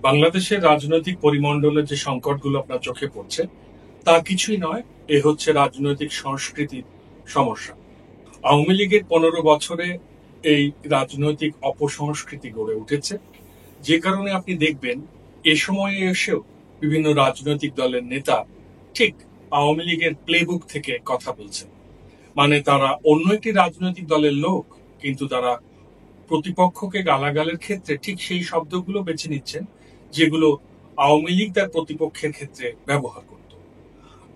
বাংলাদেশের রাজনৈতিক পরিমণ্ডলের যে সংকটগুলো আপনার চোখে পড়ছে তা কিছুই নয়, এ হচ্ছে রাজনৈতিক সংস্কৃতির সমস্যা। আওয়ামী লীগের 15 বছরে এই রাজনৈতিক অপসংস্কৃতি গড়ে উঠেছে, যে কারণে আপনি দেখবেন এ সময়ে এসেও বিভিন্ন রাজনৈতিক দলের নেতা ঠিক আওয়ামী লীগের প্লেবুক থেকে কথা বলছেন। মানে তারা অন্য একটি রাজনৈতিক দলের লোক, কিন্তু তারা প্রতিপক্ষকে গালাগালের ক্ষেত্রে ঠিক সেই শব্দগুলো বেছে নিচ্ছেন যেগুলো আওয়ামী লীগ তার প্রতিপক্ষের ক্ষেত্রে ব্যবহার করত।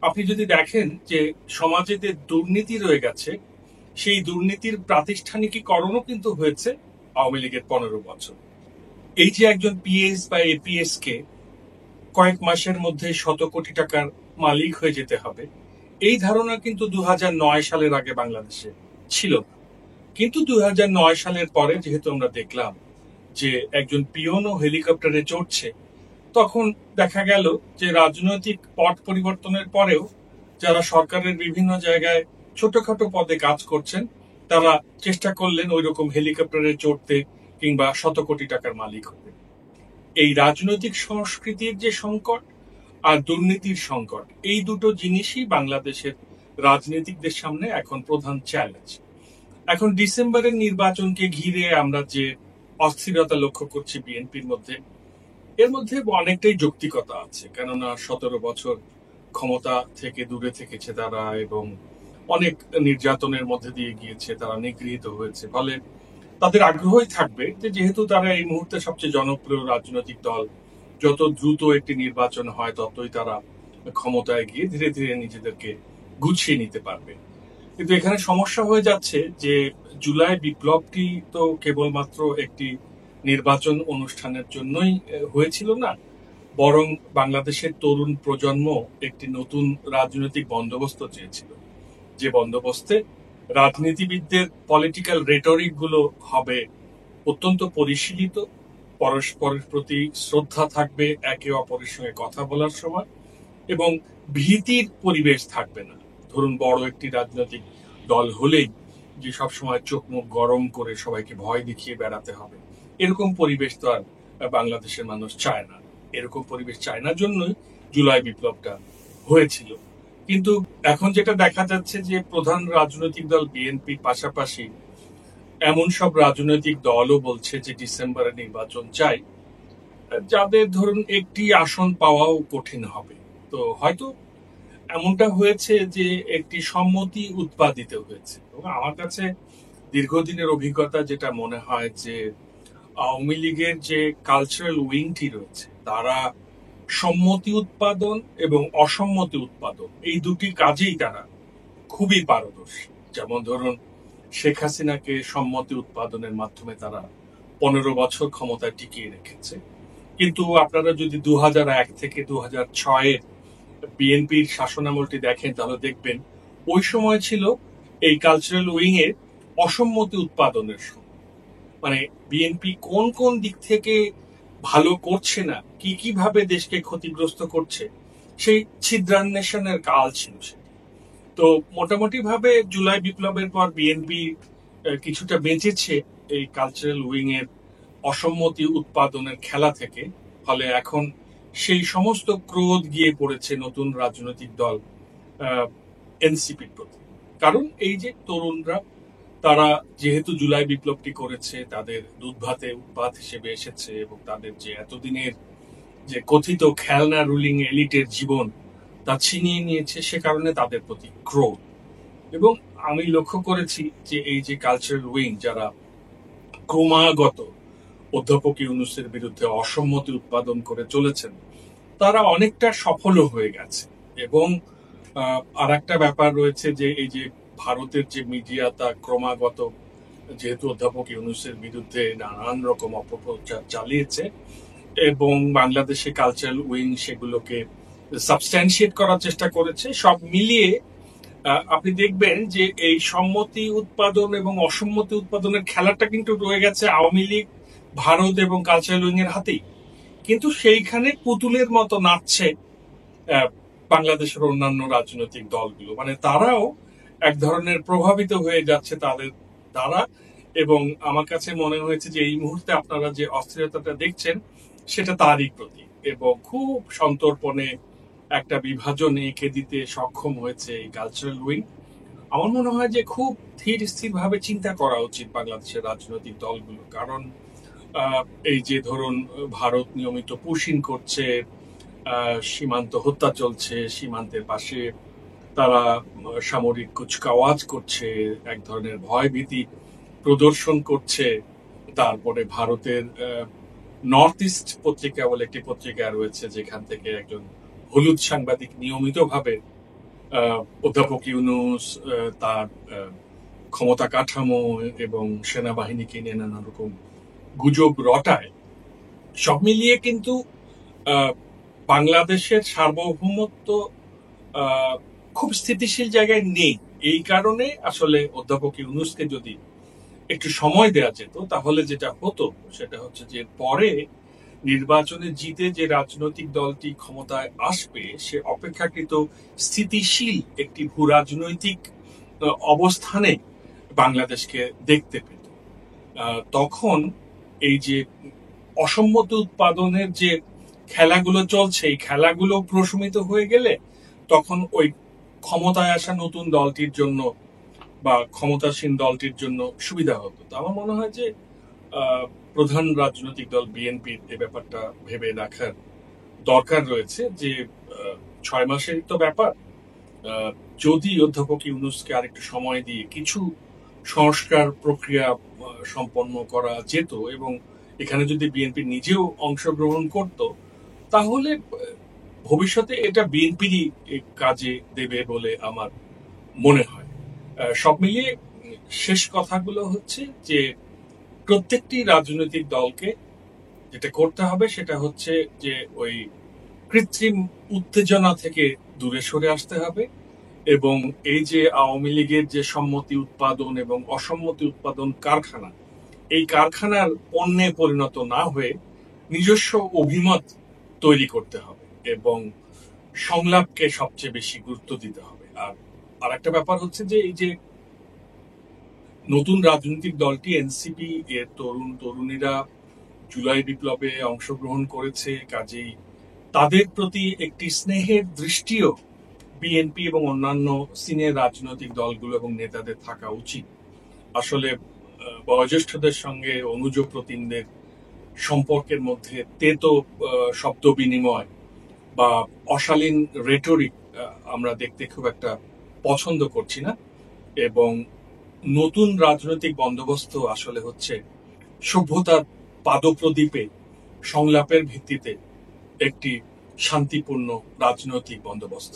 আপনি যদি দেখেন যে সমাজে যে দুর্নীতি রয়ে গেছে, সেই দুর্নীতির প্রাতিষ্ঠানিকীকরণও কিন্তু হয়েছে আওয়ামী লীগের 15 বছর। এই যে একজন পিএস বা এপিএস কে কয়েক মাসের মধ্যে শত কোটি টাকার মালিক হয়ে যেতে হবে, এই ধারণা কিন্তু 2009 সালের আগে বাংলাদেশে ছিল না। কিন্তু 2009 সালের পরে যেহেতু আমরা দেখলাম যে একজন পিয়নও হেলিকপ্টারে চড়ছে, তখন দেখা গেল যে রাজনৈতিক পট পরিবর্তনের পরেও যারা সরকারের বিভিন্ন জায়গায় ছোটখাটো পদে কাজ করছেন, তারা চেষ্টা করলেন ওই রকম হেলিকপ্টারে চড়তে কিংবা শত কোটি টাকার মালিক হতে। এই রাজনৈতিক সংস্কৃতির যে সংকট আর দুর্নীতির সংকট, এই দুটো জিনিসই বাংলাদেশের রাজনীতিকদের সামনে এখন প্রধান চ্যালেঞ্জ। এখন ডিসেম্বরের নির্বাচনকে ঘিরে আমরা যে অস্থিরতা লক্ষ্য করছি বিএনপির মধ্যে, এর মধ্যে অনেকটাই যৌক্তিকতা আছে। কেননা 17 বছর ক্ষমতা থেকে দূরে থেকেছে তারা এবং অনেক নির্যাতনের মধ্যে দিয়ে গিয়েছে, তারা নিগৃহীত হয়েছে। ফলে তাদের আগ্রহই থাকবে যে যেহেতু তারা এই মুহূর্তে সবচেয়ে জনপ্রিয় রাজনৈতিক দল, যত দ্রুত একটি নির্বাচন হয় ততই তারা ক্ষমতায় গিয়ে ধীরে ধীরে নিজেদেরকে গুছিয়ে নিতে পারবে। কিন্তু এখানে সমস্যা হয়ে যাচ্ছে যে জুলাই বিপ্লবটি তো কেবলমাত্র একটি নির্বাচন অনুষ্ঠানের জন্যই হয়েছিল না, বরং বাংলাদেশের তরুণ প্রজন্ম একটি নতুন রাজনৈতিক বন্দোবস্ত চেয়েছিল, যে বন্দোবস্তে রাজনীতিবিদদের পলিটিক্যাল রেটরিক গুলো হবে অত্যন্ত পরিশীলিত, পরস্পরের প্রতি শ্রদ্ধা থাকবে একে অপরের সঙ্গে কথা বলার সময়, এবং ভীতির পরিবেশ থাকবে না। ধরুন বড় একটি রাজনৈতিক দল হলেই যে সবসময় চোখ মুখ গরম করে সবাইকে ভয় দেখিয়ে বেড়াতে হবে, এরকম পরিবেশ তো আর বাংলাদেশের মানুষ চায় না। এরকম পরিবেশ চায় না জন্যই জুলাই বিপ্লবটা হয়েছিল। কিন্তু এখন যেটা দেখা যাচ্ছে যে প্রধান রাজনৈতিক দল বিএনপির পাশাপাশি এমন সব রাজনৈতিক দলও বলছে যে ডিসেম্বরে নির্বাচন চাই, যাদের ধরুন একটি আসন পাওয়াও কঠিন হবে। তো হয়তো এমনটা হয়েছে যে একটি সম্মতি উৎপাদিত হয়েছে। এবং আমার কাছে দীর্ঘদিনের অভিজ্ঞতা যেটা মনে হয় যে আওয়ামী লীগের যে কালচারাল উইংটি রয়েছে, তারা সম্মতি উৎপাদন এবং অসম্মতি উৎপাদন এই দুটি কাজেই তারা খুবই পারদর্শী। যেমন ধরুন শেখ হাসিনাকে সম্মতি উৎপাদনের মাধ্যমে তারা 15 বছর ক্ষমতায় টিকিয়ে রেখেছে। কিন্তু আপনারা যদি 2001 থেকে 2006 বিএনপির শাসনামলটি দেখেন, তাহলে দেখবেন ওই সময় ছিল এই কালচারাল উইং এর অসম্মতি উৎপাদনের সময়। মানে বিএনপি কোন কোন দিক থেকে ভালো করছে না, কি কিভাবে দেশকে ক্ষতিগ্রস্ত করছে, সেই ছিদ্রান্বেষণের কাল ছিল সেটি। তো মোটামুটি ভাবে জুলাই বিপ্লবের পর বিএনপি কিছুটা বেঁচেছে এই কালচারাল উইং এর অসম্মতি উৎপাদনের খেলা থেকে। ফলে এখন সেই সমস্ত ক্রোধ গিয়ে পড়েছে নতুন রাজনৈতিক দল এনসিপির প্রতি। কারণ এই যে তরুণরা, তারা যেহেতু জুলাই বিপ্লবটি করেছে, তাদের দুধ ভাতে উৎপাত হিসেবে এসেছে এবং তাদের যে এতদিনের যে কথিত খেলনা রুলিং এলিটের জীবন তা ছিনিয়ে নিয়েছে, সে কারণে তাদের প্রতি ক্রোধ। এবং আমি লক্ষ্য করেছি যে এই যে কালচারাল উইং যারা ক্রমাগত অধ্যাপক ইউনূসের বিরুদ্ধে অসম্মতি উৎপাদন করে চলেছেন, তারা অনেকটা সফল হয়ে গেছে। এবং আর একটা ব্যাপার রয়েছে যে এই যে ভারতের যে মিডিয়া, তা ক্রমাগত যেহেতু অধ্যাপক ইউনূসের বিরুদ্ধে নানান রকম অপপ্রচার চালিয়েছে এবং বাংলাদেশে কালচারাল উইং সেগুলোকে সাবস্ট্যান্সিয়েট করার চেষ্টা করেছে, সব মিলিয়ে আপনি দেখবেন যে এই সম্মতি উৎপাদন এবং অসম্মতি উৎপাদনের খেলাটা কিন্তু রয়ে গেছে আওয়ামী লীগ, ভারত এবং কালচারাল উইং এর হাতেই। কিন্তু সেইখানে পুতুলের মতো নাচছে বাংলাদেশের অন্যান্য রাজনৈতিক দলগুলো। মানে তারাও এক ধরনের প্রভাবিত হয়ে যাচ্ছে তাদের দ্বারা। এবং আমার কাছে মনে হয়েছে যে এই মুহূর্তে আপনারা যে অস্থিরতাটা দেখছেন, সেটা তারই প্রতীক, এবং খুব সন্তর্পণে একটা বিভাজন এঁকে দিতে সক্ষম হয়েছে এই কালচারাল উইং। আমার মনে হয় যে খুব ধীর স্থির ভাবে চিন্তা করা উচিত বাংলাদেশের রাজনৈতিক দলগুলো, কারণ আহ, এই যে ধরুন ভারত নিয়মিত পুশিং করছে, সীমান্ত হত্যা চলছে, সীমান্তের পাশে তারা সামরিক কুচকাওয়াজ করছে, এক ধরনের ভয় ভীতি প্রদর্শন করছে। তারপরে ভারতের নর্থ ইস্ট পত্রিকা বলে একটি পত্রিকা রয়েছে, যেখান থেকে একজন হলুদ সাংবাদিক নিয়মিতভাবে অধ্যাপক ইউনূস, তার ক্ষমতা কাঠামো এবং সেনাবাহিনীকে নিয়ে নানা রকম গুজব রটায়। সব মিলিয়ে কিন্তু আহ, বাংলাদেশের সার্বভৌমত্ব আহ, খুব স্থিতিশীল জায়গায় নেই। এই কারণে আসলে অধ্যাপক ইউনূসকে যদি একটু সময় দেওয়া যেত, তাহলে যেটা হতো সেটা হচ্ছে যে পরে নির্বাচনে জিতে যে রাজনৈতিক দলটি ক্ষমতায় আসবে সে অপেক্ষাকৃত স্থিতিশীল একটি ভূ রাজনৈতিক অবস্থানে বাংলাদেশকে দেখতে পেত। তখন এই যে অসম্মতি উৎপাদনের যে খেলাগুলো চলছে, এই খেলাগুলো প্রশমিত হয়ে গেলে তখন ওই ক্ষমতায় আসা নতুন দলটির জন্য বা ক্ষমতাসীন দলটির জন্য সুবিধা হতো। তো আমার মনে হয় যে আহ, প্রধান রাজনৈতিক দল বিএনপির এ ব্যাপারটা ভেবে দেখার দরকার রয়েছে যে 6 মাসের তো ব্যাপার। যদি অধ্যাপক ইউনূসকে আরেকটু সময় দিয়ে কিছু সংস্কার প্রক্রিয়া সম্পন্ন করা যেত, এবং এখানে যদি বিএনপি নিজেও অংশগ্রহণ করত, তাহলে ভবিষ্যতে এটা বিএনপিরই কাজে দেবে বলে আমার মনে হয়। সব মিলিয়ে শেষ কথাগুলো হচ্ছে যে প্রত্যেকটি রাজনৈতিক দলকে যেটা করতে হবে সেটা হচ্ছে যে ওই কৃত্রিম উত্তেজনা থেকে দূরে সরে আসতে হবে, এবং এই যে আওয়ামী লীগের যে সম্মতি উৎপাদন এবং অসম্মতি উৎপাদন কারখানা, এই কারখানার পণ্যে পরিণত না হয়ে নিজস্ব অভিমত তৈরি করতে হবে এবং সংলাপকে সবচেয়ে বেশি গুরুত্ব দিতে হবে। আর একটা ব্যাপার হচ্ছে যে এই যে নতুন রাজনৈতিক দলটি এনসিপি এর তরুণ তরুণীরা জুলাই বিপ্লবে অংশগ্রহণ করেছে, কাজেই তাদের প্রতি একটি স্নেহের দৃষ্টিও বিএনপি এবং অন্যান্য সিনিয়র রাজনৈতিক দলগুলো এবং নেতাদের থাকা উচিত। আসলে বয়োজ্যেষ্ঠদের সঙ্গে অনুজ প্রতিমদের সম্পর্কের মধ্যে তেতো শব্দ বিনিময় বা অশালীন রেটরিক আমরা দেখতে খুব একটা পছন্দ করছি না, এবং নতুন রাজনৈতিক বন্দোবস্ত আসলে হচ্ছে সভ্যতার পাদপ্রদীপে সংলাপের ভিত্তিতে একটি শান্তিপূর্ণ রাজনৈতিক বন্দোবস্ত।